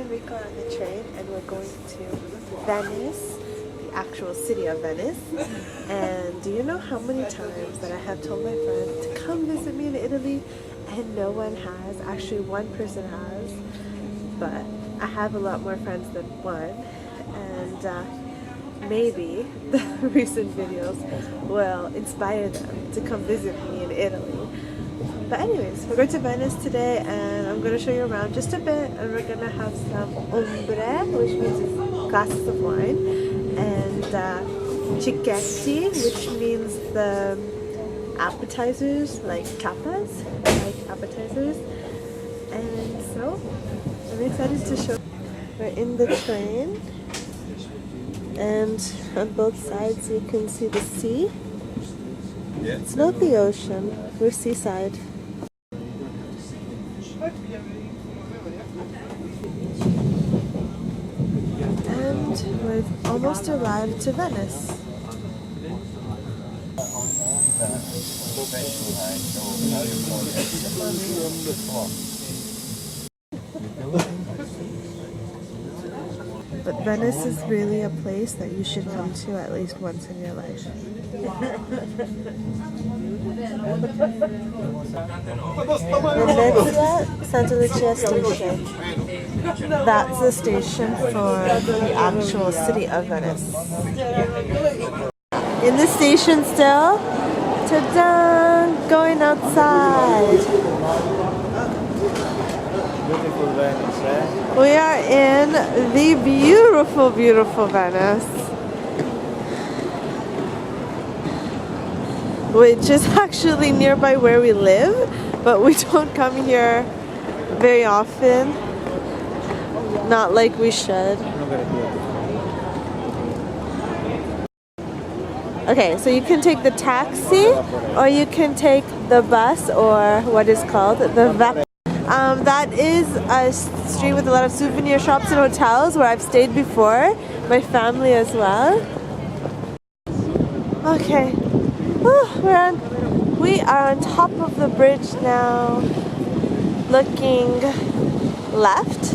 and Rico are on the train and we're going to Venice, the actual city of Venice. And do you know how many times that I have told my friend to come visit me in Italy and no one has? Actually, one person has, but I have a lot more friends than one. And maybe the recent videos will inspire them to come visit me in Italy. But anyways, we're going to Venice today and I'm going to show you around just a bit, and we're going to have some ombre, which means glasses of wine, and cicchetti, which means the appetizers, like tapas, like appetizers. And so, I'm excited to show. We're in the train and on both sides you can see the sea. It's not the ocean, we're seaside. And we've almost arrived to Venice. But Venice is really a place that you should come to at least once in your life. Venezia Santa Lucia station. That's the station for the actual city of Venice. In the station still, ta-da! Going outside. Beautiful Venice, eh? We are in the beautiful, beautiful Venice, which is actually nearby where we live, but we don't come here very often, not like we should. Okay, so you can take the taxi, or you can take the bus, or what is called the VAP. That is a street with a lot of souvenir shops and hotels where I've stayed before, my family as well. Okay, we are on top of the bridge now, looking left.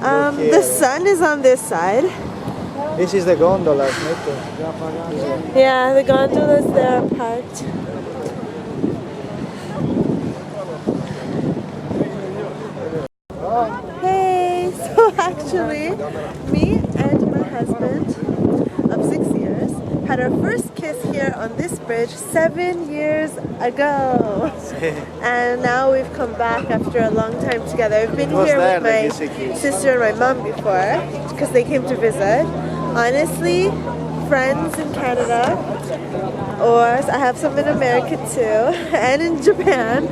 The sun is on this side. This is the gondola, yeah, the gondolas there are parked. Hey, so actually, me and my husband of 6 years had our first kiss here on this bridge 7 years ago. And now we've come back after a long time together. I've been here with my sister and my mom before because they came to visit. Honestly, friends in Canada, or I have some in America too, and in Japan,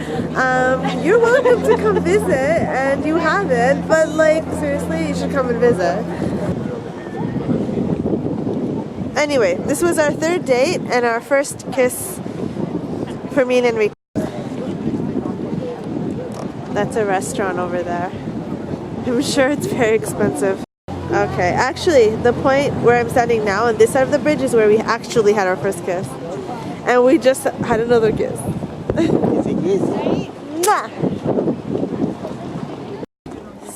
you're welcome to come visit, and you haven't, but like seriously, you should come and visit. Anyway, this was our third date and our first kiss for me and Enrique. That's a restaurant over there. I'm sure it's very expensive. Okay, actually, the point where I'm standing now on this side of the bridge is where we actually had our first kiss. And we just had another kiss.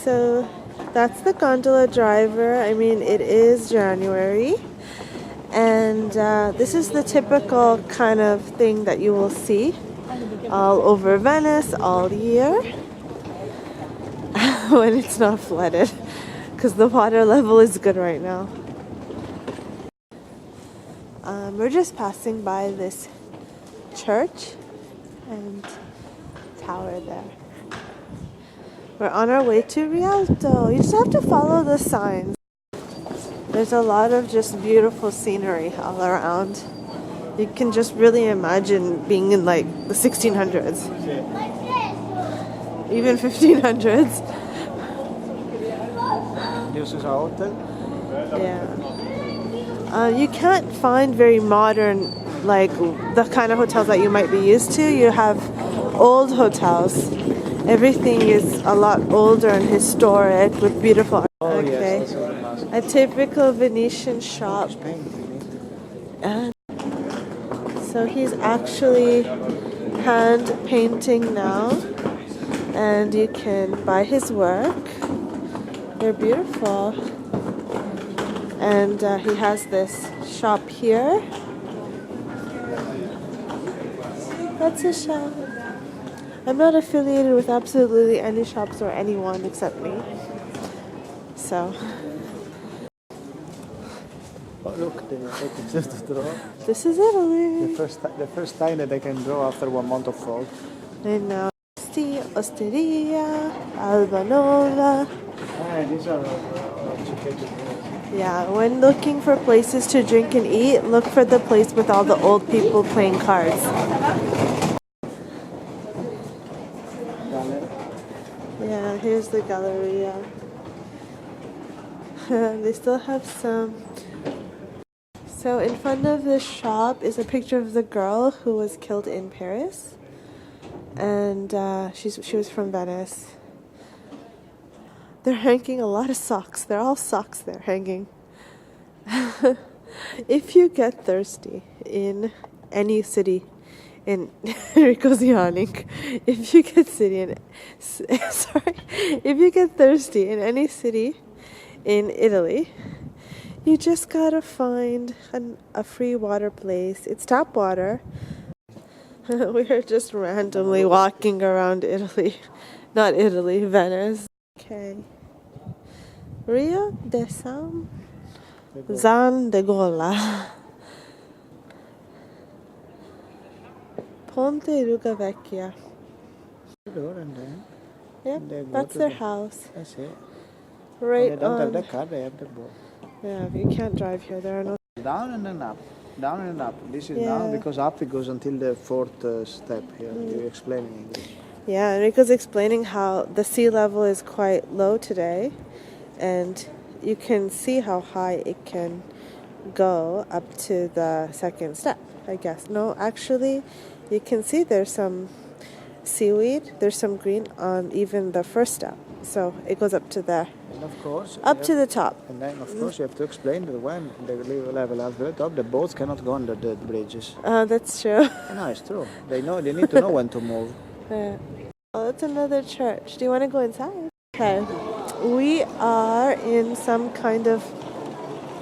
So, that's the gondola driver. I mean, it is January. And this is the typical kind of thing that you will see all over Venice all year when it's not flooded, because the water level is good right now. We're just passing by this church and tower there. We're on our way to Rialto. You just have to follow the signs. There's a lot of just beautiful scenery all around. You can just really imagine being in like the 1600s, even 1500s. This is our hotel? Yeah. You can't find very modern, like the kind of hotels that you might be used to. You have old hotels. Everything is a lot older and historic with beautiful art. Okay. Yes, a typical Venetian shop. And so he's actually hand painting now, and you can buy his work. They're beautiful. And he has this shop here. That's a shop. I'm not affiliated with absolutely any shops or anyone except me. So. Oh, look, they just to draw. This is Italy. The first time that I can draw after 1 month of fog. I know. Osteria, Albanova. These are educated. Yeah, when looking for places to drink and eat, look for the place with all the old people playing cards. Yeah, here's the Galleria. They still have some. So in front of the shop is a picture of the girl who was killed in Paris. And she was from Venice. They're hanging a lot of socks. They're all socks they're hanging. If you get thirsty in any city in Enrico's yawning. If you get thirsty in any city in Italy, you just gotta find a free water place. It's tap water. We're just randomly walking around Italy. Not Italy, Venice. Okay. Rio de San de Gola. Ponte Ruga Vecchia. And then Yep, they go that's to their the- house. That's it. Right They don't have on. the car, they have the boat. Yeah, you can't drive here. There are no. Down and then up. Down and up. This is Yeah. down because up it goes until the fourth step here. You explain in English. Yeah, Enrico's explaining how the sea level is quite low today, and you can see how high it can go up to the second step, I guess. No, actually, you can see there's some seaweed, there's some green on even the first step. So it goes up to there, And of course, up you to have- the top. And then of course you have to explain that when the level at the top, the boats cannot go under the bridges. That's true. No, it's true. They need to know when to move. Yeah. Oh, that's another church. Do you want to go inside? Okay. We are in some kind of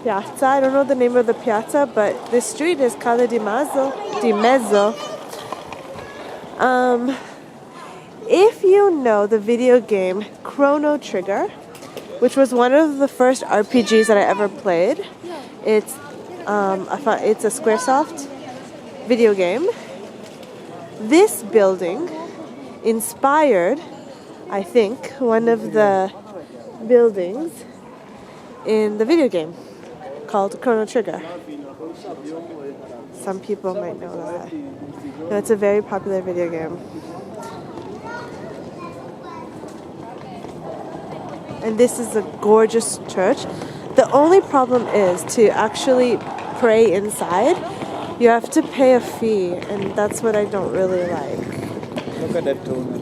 piazza. I don't know the name of the piazza, but this street is Calle di Mezzo. If you know the video game Chrono Trigger, which was one of the first RPGs that I ever played, it's a Squaresoft video game. This building inspired, I think, one of the buildings in the video game called Chrono Trigger. Some people might know that. No, it's a very popular video game. And this is a gorgeous church. The only problem is to actually pray inside, you have to pay a fee, and that's what I don't really like. Look at that tuna.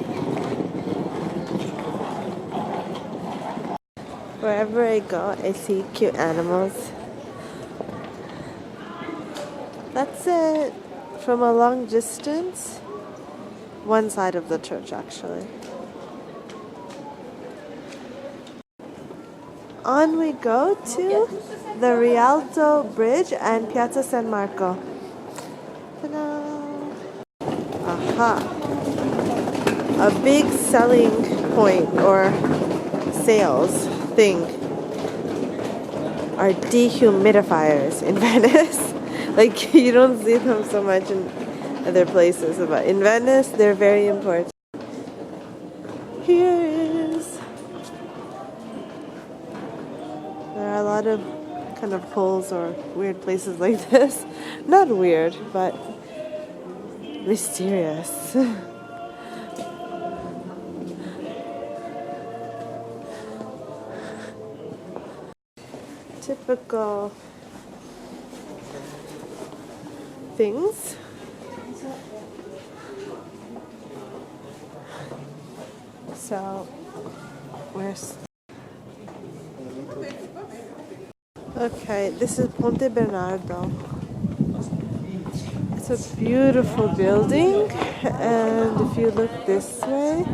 Wherever I go, I see cute animals. That's it. From a long distance, one side of the church actually. On we go to the Rialto Bridge and Piazza San Marco. Ta-da! Aha! A big selling point or sales thing are dehumidifiers in Venice. Like, you don't see them so much in other places, but in Venice, they're very important. Here is... There are a lot of kind of holes or weird places like this. Not weird, but mysterious. Typical things. So, where's... Okay, this is Ponte Bernardo. It's a beautiful building, and if you look this way,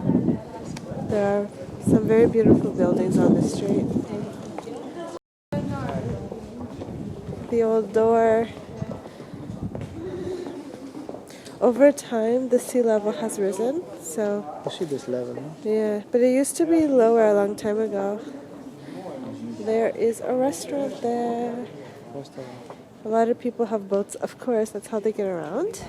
there are Some very beautiful buildings on the street. The old door. Over time, the sea level has risen, so... You see this level, no? Yeah, but it used to be lower a long time ago. There is a restaurant there. A lot of people have boats, of course, that's how they get around.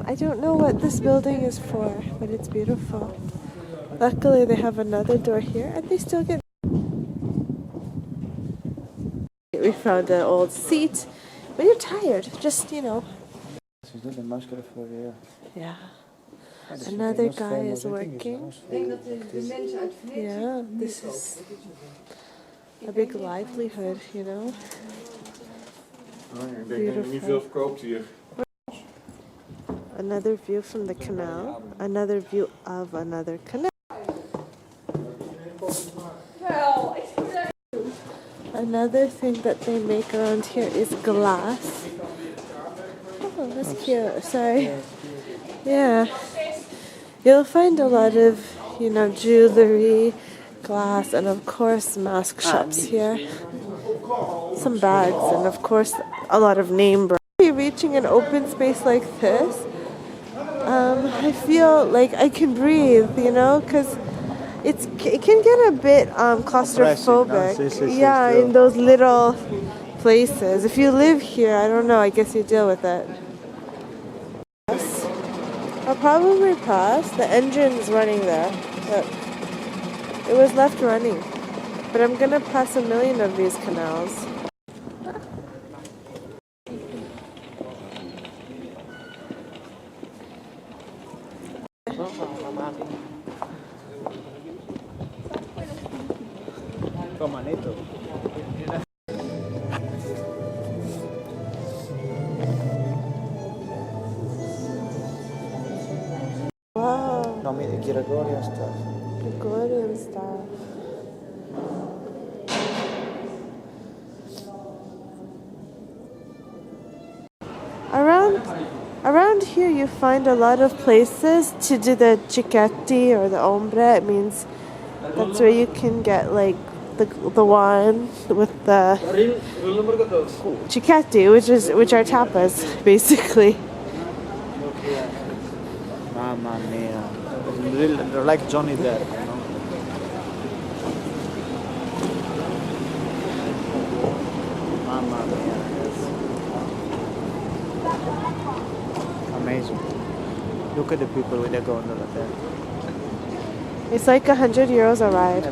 I don't know what this building is for, but it's beautiful. Luckily, they have another door here, and they still get... We found an old seat. When you're tired, just, you know... Yeah. Another guy is working. Yeah, this is a big livelihood, you know. Beautiful. Another view from the canal. Another view of another canal. Another thing that they make around here is glass. Oh, that's cute. Sorry. Yeah. You'll find a lot of, you know, jewelry, glass, and of course mask shops here. Some bags, and of course a lot of name brands. Reaching an open space like this, I feel like I can breathe, you know, because it can get a bit claustrophobic. Yeah, in those little places. If you live here, I don't know, I guess you deal with it. I'll probably pass. The engine's running there. Look. It was left running. But I'm gonna pass a million of these canals. Wow. No, Gregorian stuff. Gregorian stuff. Around here you find a lot of places to do the cicchetti or the ombre. It means that's where you can get like the wine with the cicchetti, which are tapas basically. Mamma mia. They're like Johnny Depp, you know? Mamma mia. Amazing. Look at the people with the gondola there. It's like €100 a ride.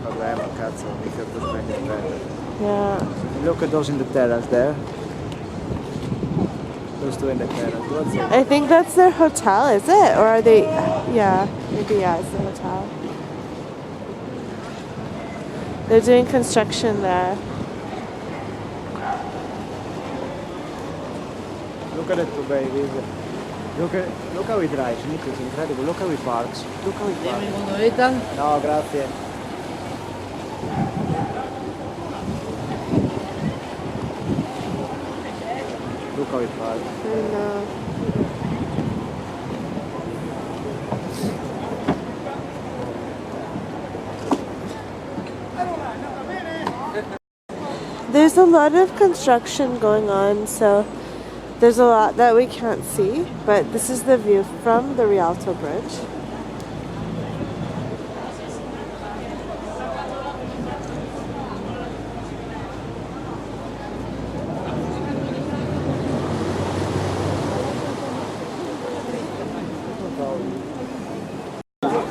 Yeah. Look at those in the terrace there. Those two in the terrace. What's it? I think that's their hotel, is it? Or are they... Yeah, maybe yeah, it's the hotel. They're doing construction there. Look at the two babies. Look how he drives, Nick, it's incredible. Look how he parks. Look how he parks. No, grazie. Look how he parks. I know. There's a lot of construction going on, so there's a lot that we can't see, but this is the view from the Rialto Bridge.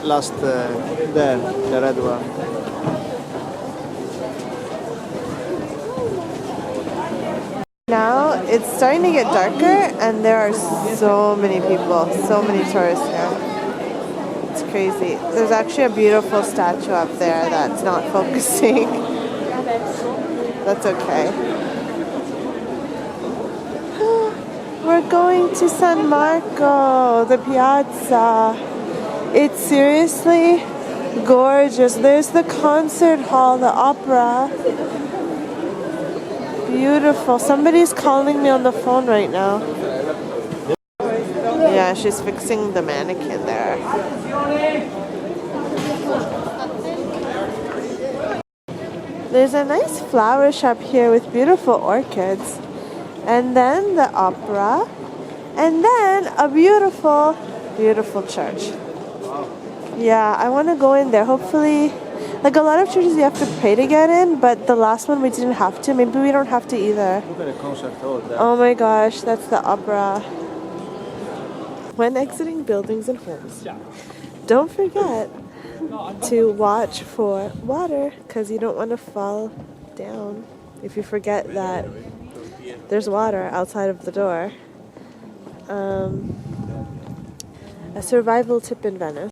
Last there, the red one. Now it's starting to get darker and there are so many people, so many tourists here. It's crazy. There's actually a beautiful statue up there that's not focusing. That's okay. We're going to San Marco, the piazza. It's seriously gorgeous. There's the concert hall, the opera. Beautiful. Somebody's calling me on the phone right now. Yeah, she's fixing the mannequin there. There's a nice flower shop here with beautiful orchids. And then the opera. And then a beautiful, beautiful church. Yeah, I want to go in there. Hopefully, like a lot of churches you have to pay to get in, but the last one we didn't have to. Maybe we don't have to either. Look at the concert hall there. Oh my gosh, that's the opera. When exiting buildings and homes, don't forget to watch for water because you don't want to fall down if you forget that there's water outside of the door. A survival tip in Venice.